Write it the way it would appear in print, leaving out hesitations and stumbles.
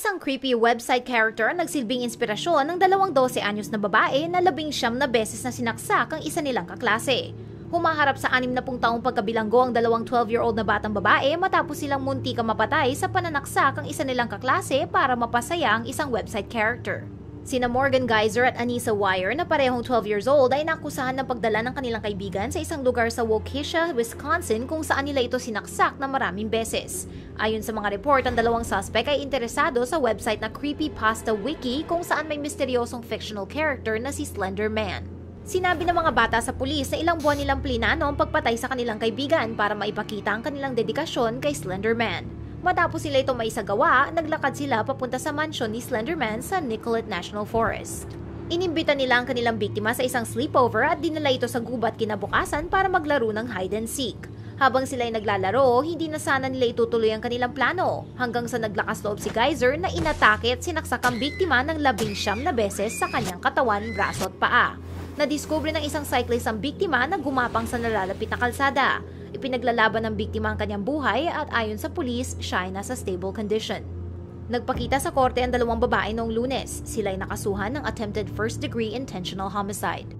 Isang creepy website character ang nagsilbing inspirasyon ng 12 anyos na babae na 19 na beses na sinaksak ang isa nilang kaklase. Humaharap sa 60 taong pagkabilanggo ang 12-year-old na batang babae matapos silang munti ka mapatay sa pananaksak ang isa nilang kaklase para mapasaya ang isang website character. Sina Morgan Geyser at Anissa Wire na parehong 12 years old ay nakusahan ng pagdala ng kanilang kaibigan sa isang lugar sa Waukesha, Wisconsin kung saan nila ito sinaksak na maraming beses. Ayon sa mga report, ang dalawang suspect ay interesado sa website na Creepypasta Wiki kung saan may misteryosong fictional character na si Slender Man. Sinabi ng mga bata sa pulis na ilang buwan nilang plinano ang pagpatay sa kanilang kaibigan para maipakita ang kanilang dedikasyon kay Slender Man. Matapos sila ito maisagawa, naglakad sila papunta sa mansyon ni Slenderman sa Nicollet National Forest. Inimbita nila ang kanilang biktima sa isang sleepover at dinala ito sa gubat kinabukasan para maglaro ng hide and seek. Habang sila ay naglalaro, hindi na sana nila itutuloy ang kanilang plano hanggang sa naglakas loob si Geyser na inatake at sinaksak ang biktima ng 19 na beses sa kanyang katawan, braso at paa. Nadiskubre ng isang cyclist ang biktima na gumapang sa nalalapit na kalsada. Ipinaglalaban ng biktima ang kanyang buhay at ayon sa pulis, siya ay nasa stable condition. Nagpakita sa korte ang dalawang babae noong Lunes. Sila ay nakasuhan ng attempted first-degree intentional homicide.